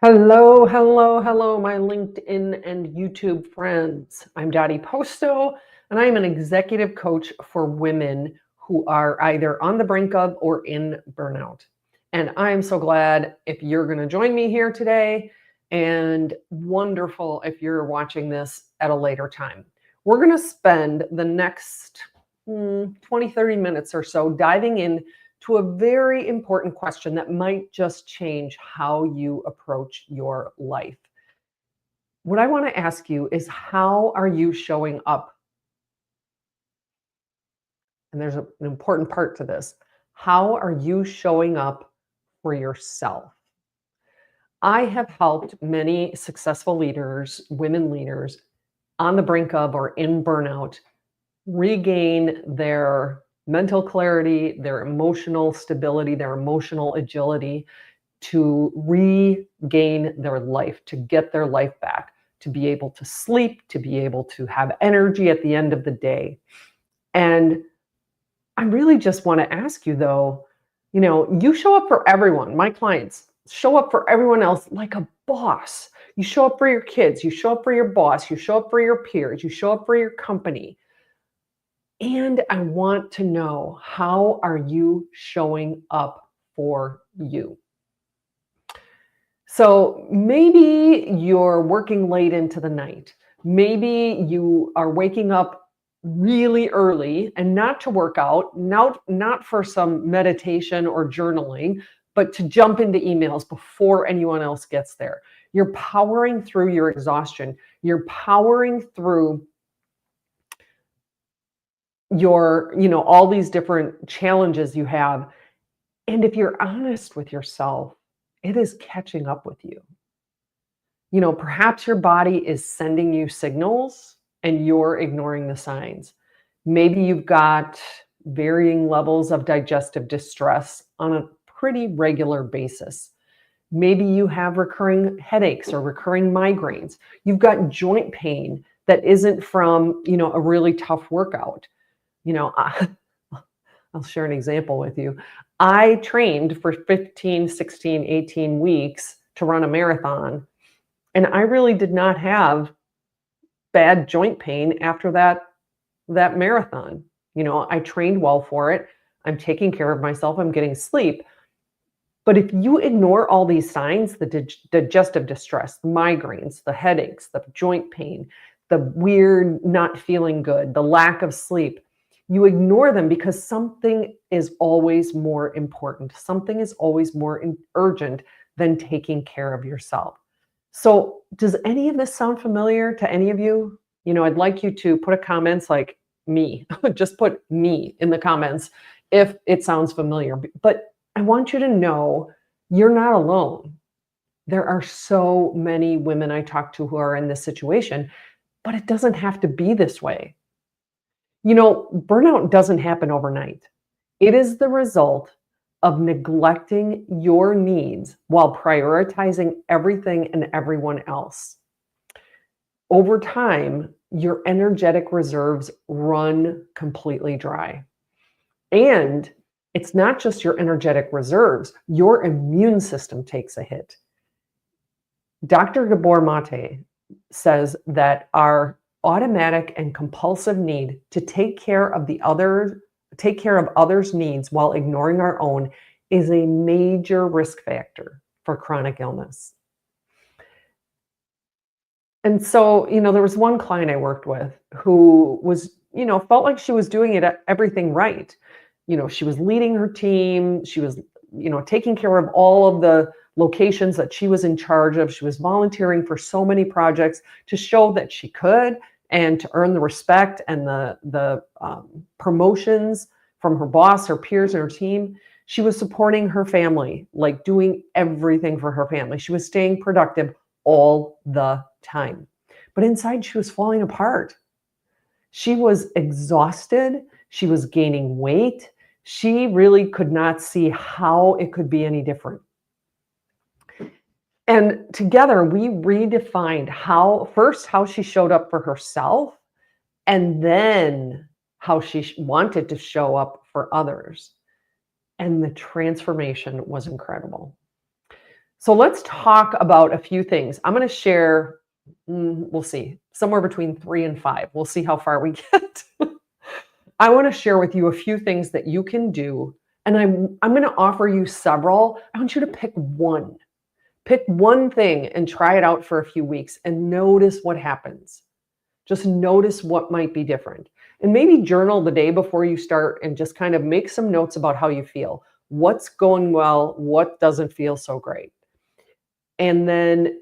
Hello, hello, hello, my LinkedIn and YouTube friends. I'm Dottie Posto, and I am an executive coach for women who are either on the brink of or in burnout. And I am so glad if you're going to join me here today, and wonderful if you're watching this at a later time. We're going to spend the next 20, 30 minutes or so diving in to a very important question that might just change how you approach your life. What I want to ask you is, how are you showing up? And there's an important part to this. How are you showing up for yourself? I have helped many successful leaders, women leaders, on the brink of or in burnout, regain their mental clarity, their emotional stability, their emotional agility, to regain their life, to get their life back, to be able to sleep, to be able to have energy at the end of the day. And I really just want to ask you though, you show up for everyone. My clients show up for everyone else like a boss. You show up for your kids, you show up for your boss, you show up for your peers, you show up for your company. And I want to know, how are you showing up for you? So maybe you're working late into the night. Maybe you are waking up really early, and not to work out, not for some meditation or journaling, but to jump into emails before anyone else gets there. You're powering through your exhaustion. You're powering through your, all these different challenges you have. And if you're honest with yourself, it is catching up with you. Perhaps your body is sending you signals and you're ignoring the signs. Maybe you've got varying levels of digestive distress on a pretty regular basis. Maybe you have recurring headaches or recurring migraines. You've got joint pain that isn't from, a really tough workout. I'll share an example with you. I trained for 15, 16, 18 weeks to run a marathon, and I really did not have bad joint pain after that marathon. I trained well for it. I'm taking care of myself. I'm getting sleep. But if you ignore all these signs, the digestive distress, the migraines, the headaches, the joint pain, the weird not feeling good, the lack of sleep, you ignore them because something is always more important. Something is always more urgent than taking care of yourself. So does any of this sound familiar to any of you? I'd like you to put a comments like me. Just put me in the comments if it sounds familiar. But I want you to know you're not alone. There are so many women I talk to who are in this situation, but it doesn't have to be this way. Burnout doesn't happen overnight. It is the result of neglecting your needs while prioritizing everything and everyone else. Over time, your energetic reserves run completely dry. And it's not just your energetic reserves, your immune system takes a hit. Dr. Gabor Mate says that our automatic and compulsive need to take care of others' needs while ignoring our own is a major risk factor for chronic illness. And so, there was one client I worked with who was, felt like she was doing everything right. She was leading her team. She was, taking care of all of the locations that she was in charge of. She was volunteering for so many projects to show that she could, and to earn the respect and the promotions from her boss, her peers, and her team. She was supporting her family, like doing everything for her family. She was staying productive all the time. But inside, she was falling apart. She was exhausted. She was gaining weight. She really could not see how it could be any different. And together, we redefined how she showed up for herself, and then how she wanted to show up for others. And the transformation was incredible. So let's talk about a few things. I'm going to share, we'll see, somewhere between 3 and 5. We'll see how far we get. I want to share with you a few things that you can do. And I'm going to offer you several. I want you to pick one. Pick one thing and try it out for a few weeks and notice what happens. Just notice what might be different. And maybe journal the day before you start and just kind of make some notes about how you feel. What's going well? What doesn't feel so great? And then,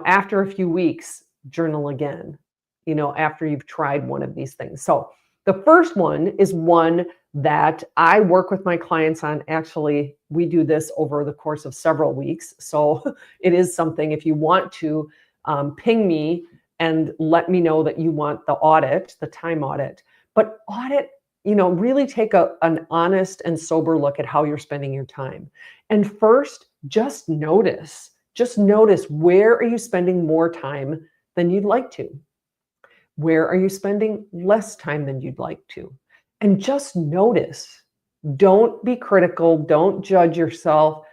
after a few weeks, journal again, after you've tried one of these things. So the first one is one that I work with my clients on. Actually, we do this over the course of several weeks. So it is something, if you want to ping me and let me know that you want the time audit, but really take an honest and sober look at how you're spending your time. And first, just notice where are you spending more time than you'd like to? Where are you spending less time than you'd like to? And just notice. Don't be critical. Don't judge yourself.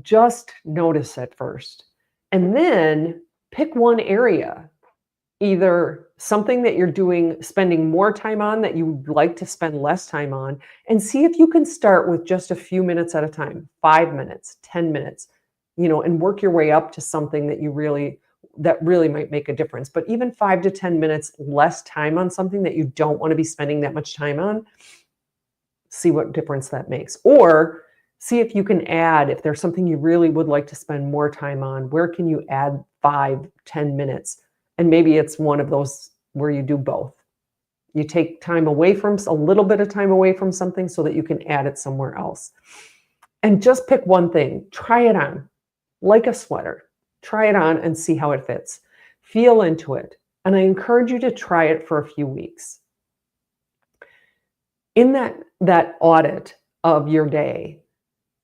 Just notice at first. And then pick one area, either something that you're spending more time on that you'd like to spend less time on, and see if you can start with just a few minutes at a time, 5 minutes, 10 minutes, and work your way up to something that really might make a difference. But even 5 to 10 minutes less time on something that you don't want to be spending that much time on, see what difference that makes. Or see if you can add, if there's something you really would like to spend more time on, where can you add 5, 10 minutes? And maybe it's one of those where you do both. You take a little bit of time away from something so that you can add it somewhere else. And just pick one thing, try it on. Like a sweater, try it on and see how it fits. Feel into it. And I encourage you to try it for a few weeks. In that audit of your day,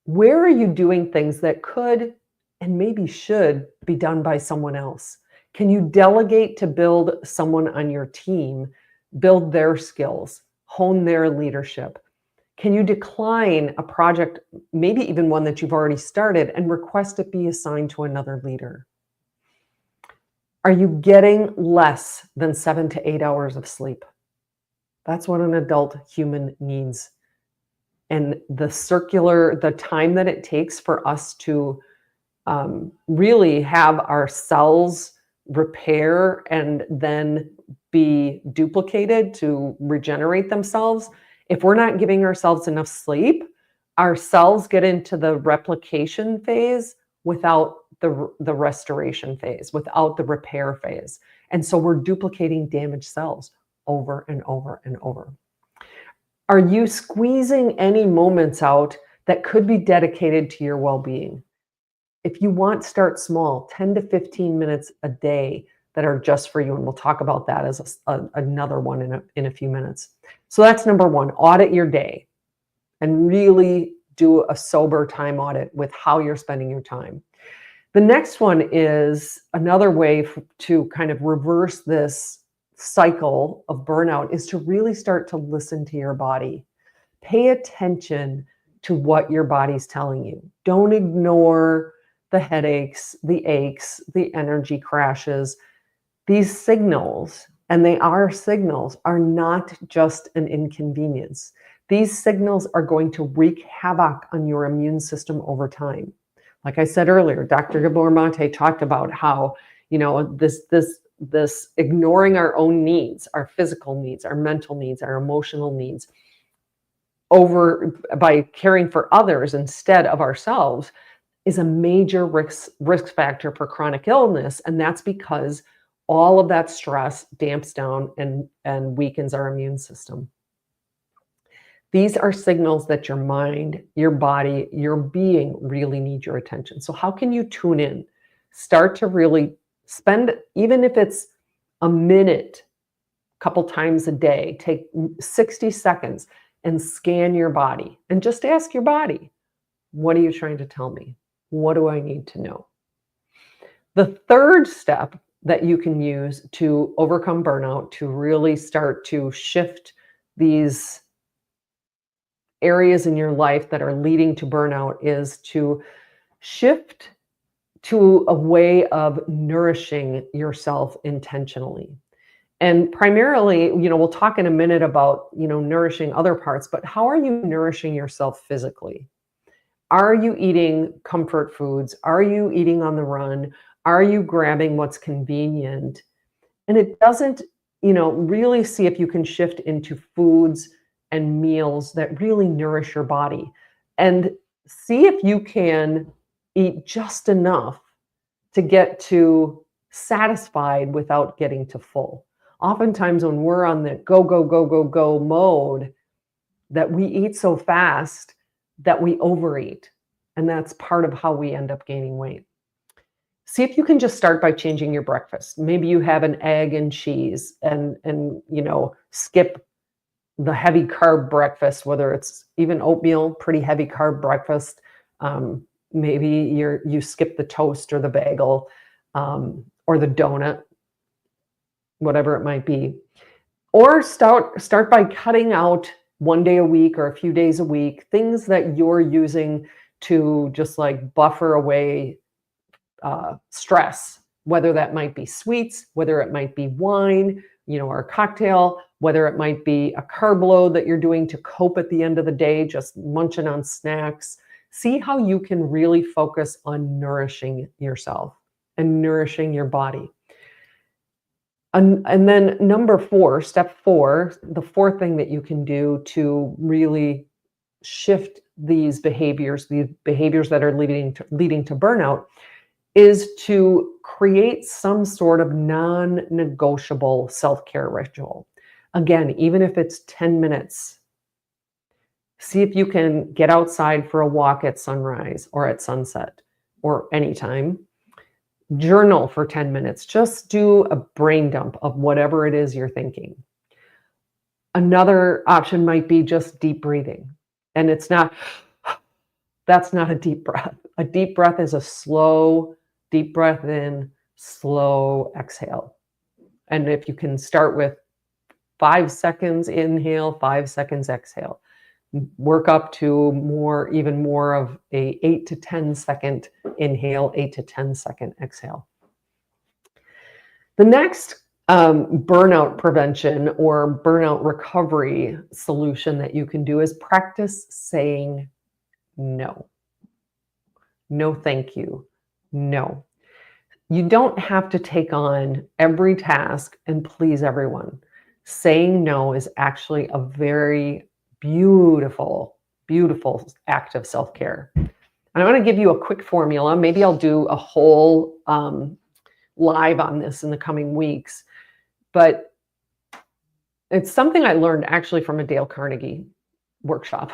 where are you doing things that could and maybe should be done by someone else? Can you delegate to build someone on your team, build their skills, hone their leadership? Can you decline a project, maybe even one that you've already started, and request it be assigned to another leader? Are you getting less than 7 to 8 hours of sleep? That's what an adult human needs. And the time that it takes for us to really have our cells repair and then be duplicated to regenerate themselves. If we're not giving ourselves enough sleep, our cells get into the replication phase without the restoration phase, without the repair phase. And so we're duplicating damaged cells over and over and over. Are you squeezing any moments out that could be dedicated to your well-being? If you want, start small, 10 to 15 minutes a day that are just for you. And we'll talk about that as another one in a few minutes. So that's number one, audit your day and really do a sober time audit with how you're spending your time. The next one is another way to kind of reverse this cycle of burnout is to really start to listen to your body. Pay attention to what your body's telling you. Don't ignore the headaches, the aches, the energy crashes. These signals, and they are signals, are not just an inconvenience. These signals are going to wreak havoc on your immune system over time. Like I said earlier, Dr. Gabor Mate talked about how, this ignoring our own needs, our physical needs, our mental needs, our emotional needs, by caring for others instead of ourselves, is a major risk factor for chronic illness. And that's because all of that stress damps down and weakens our immune system. These are signals that your mind, your body, your being really need your attention. So how can you tune in? Start to really spend, even if it's a minute, a couple times a day, take 60 seconds and scan your body and just ask your body, what are you trying to tell me? What do I need to know? The third step that you can use to overcome burnout, to really start to shift these areas in your life that are leading to burnout, is to shift to a way of nourishing yourself intentionally. And primarily, we'll talk in a minute about, nourishing other parts, but how are you nourishing yourself physically? Are you eating comfort foods? Are you eating on the run? Are you grabbing what's convenient? And it doesn't, really see if you can shift into foods and meals that really nourish your body. And see if you can eat just enough to get to satisfied without getting to full. Oftentimes, when we're on the go, go, go, go, go mode, that we eat so fast that we overeat. And that's part of how we end up gaining weight. See if you can just start by changing your breakfast. Maybe you have an egg and cheese and skip the heavy carb breakfast, whether it's even oatmeal, pretty heavy carb breakfast. Maybe you skip the toast or the bagel or the donut, whatever it might be. Or start by cutting out one day a week or a few days a week, things that you're using to just like buffer away stress, whether that might be sweets, whether it might be wine, or a cocktail, whether it might be a carb load that you're doing to cope at the end of the day, just munching on snacks. See how you can really focus on nourishing yourself and nourishing your body. And then step 4, the fourth thing that you can do to really shift these behaviors that are leading to burnout, is to create some sort of non-negotiable self-care ritual. Again, even if it's 10 minutes, see if you can get outside for a walk at sunrise or at sunset or anytime. Journal for 10 minutes. Just do a brain dump of whatever it is you're thinking. Another option might be just deep breathing. And that's not a deep breath. A deep breath is a slow, deep breath in, slow exhale. And if you can start with 5 seconds inhale, 5 seconds exhale, work up to even more of a 8 to 10 second inhale, 8 to 10 second exhale. The next burnout prevention or burnout recovery solution that you can do is practice saying no. No, thank you. No. You don't have to take on every task and please everyone. Saying no is actually a very beautiful, beautiful act of self-care. And I want to give you a quick formula. Maybe I'll do a whole live on this in the coming weeks. But it's something I learned actually from a Dale Carnegie workshop.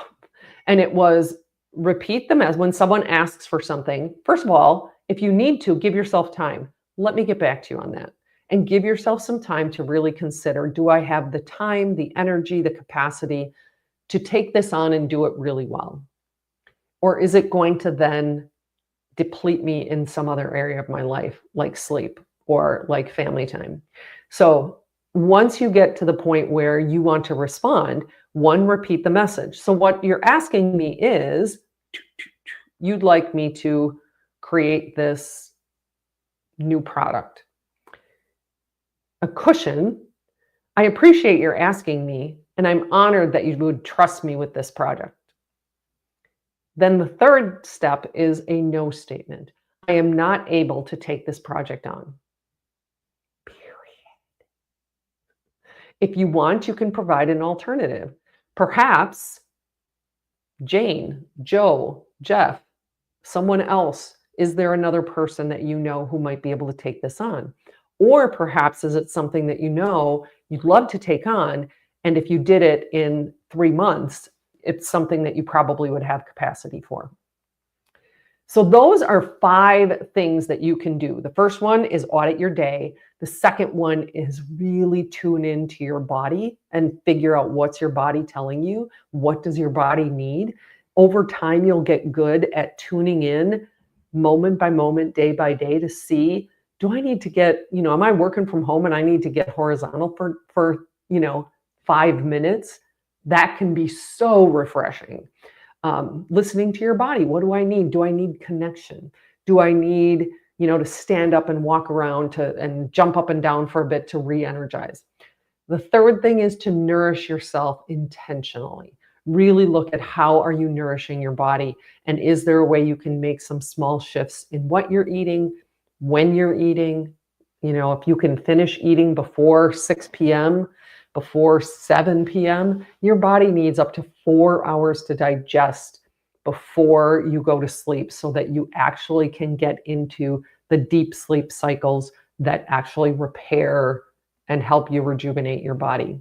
And it was repeat them as when someone asks for something. First of all, if you need to, give yourself time. Let me get back to you on that. And give yourself some time to really consider, do I have the time, the energy, the capacity to take this on and do it really well? Or is it going to then deplete me in some other area of my life, like sleep or like family time? So once you get to the point where you want to respond, repeat the message. So what you're asking me is, you'd like me to create this new product. A cushion. I appreciate your asking me, and I'm honored that you would trust me with this project. Then the third step is a no statement. I am not able to take this project on. Period. If you want, you can provide an alternative. Perhaps Jane, Joe, Jeff, someone else. Is there another person that you know who might be able to take this on? Or perhaps is it something that you'd love to take on, and if you did it in 3 months, it's something that you probably would have capacity for. So those are 5 things that you can do. The first one is audit your day. The second one is really tune into your body and figure out what's your body telling you. What does your body need? Over time, you'll get good at tuning in moment by moment, day by day to see, do I need to get, am I working from home and I need to get horizontal for 5 minutes? That can be so refreshing. Listening to your body. What do I need? Do I need connection? Do I need to stand up and walk around and jump up and down for a bit to re-energize. The third thing is to nourish yourself intentionally. Really look at how are you nourishing your body, and is there a way you can make some small shifts in what you're eating, when you're eating. If you can finish eating before 6 p.m., before 7 p.m., your body needs up to 4 hours to digest before you go to sleep so that you actually can get into the deep sleep cycles that actually repair and help you rejuvenate your body.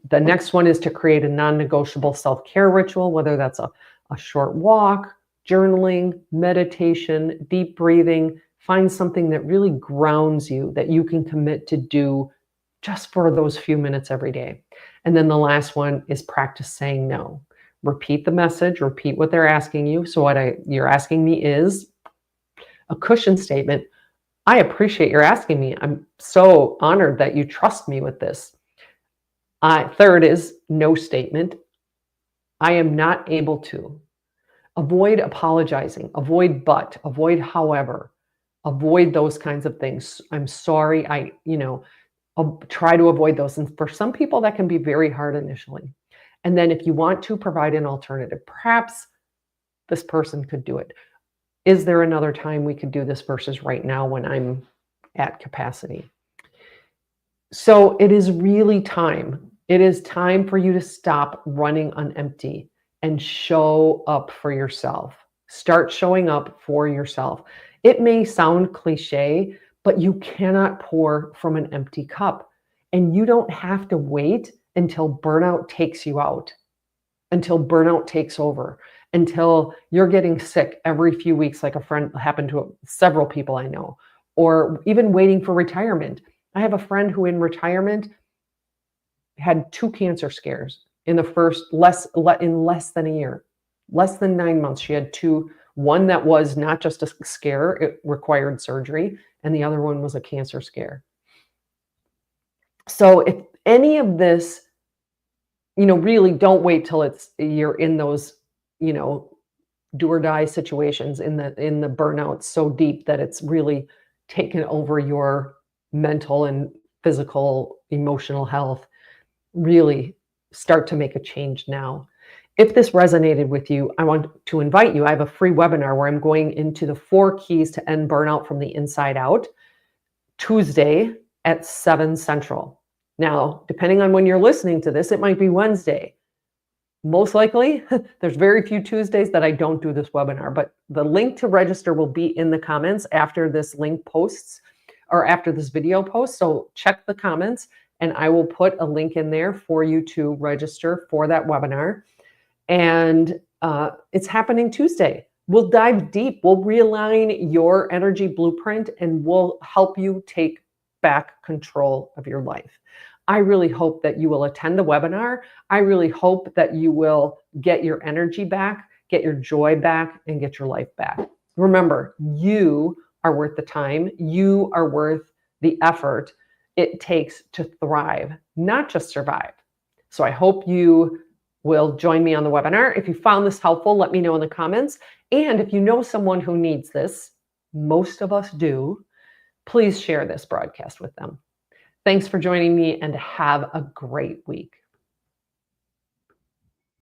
The next one is to create a non-negotiable self-care ritual, whether that's a short walk, journaling, meditation, deep breathing. Find something that really grounds you, that you can commit to do just for those few minutes every day. And then the last one is practice saying no. Repeat the message, repeat what they're asking you. So you're asking me is a cushion statement. I appreciate your asking me. I'm so honored that you trust me with this. Third is no statement. I am not able to. Avoid apologizing, avoid but, avoid however, avoid those kinds of things. I'm sorry. I'll try to avoid those. And for some people, that can be very hard initially. And then if you want to provide an alternative, perhaps this person could do it. Is there another time we could do this versus right now when I'm at capacity? So it is really time. It is time for you to stop running on empty and show up for yourself. Start showing up for yourself. It may sound cliche, but you cannot pour from an empty cup. And you don't have to wait until burnout takes you out, until burnout takes over, until you're getting sick every few weeks, like a friend happened to several people I know, or even waiting for retirement. I have a friend who in retirement had 2 cancer scares in less than a year, less than 9 months. She had 2, one that was not just a scare, it required surgery, and the other one was a cancer scare. So if any of this, really don't wait till you're in those, do or die situations in the burnout so deep that it's really taken over your mental and physical, emotional health. Really start to make a change now. If this resonated with you, I want to invite you. I have a free webinar where I'm going into the 4 keys to end burnout from the inside out, Tuesday at 7 Central. Now, depending on when you're listening to this, it might be Wednesday. Most likely, there's very few Tuesdays that I don't do this webinar, but the link to register will be in the comments after this link posts or after this video posts. So check the comments and I will put a link in there for you to register for that webinar. And it's happening Tuesday. We'll dive deep. We'll realign your energy blueprint and we'll help you take back control of your life. I really hope that you will attend the webinar. I really hope that you will get your energy back, get your joy back, and get your life back. Remember, you are worth the time. You are worth the effort it takes to thrive, not just survive. So I hope you will join me on the webinar. If you found this helpful, let me know in the comments. And if you know someone who needs this, most of us do, please share this broadcast with them. Thanks for joining me and have a great week.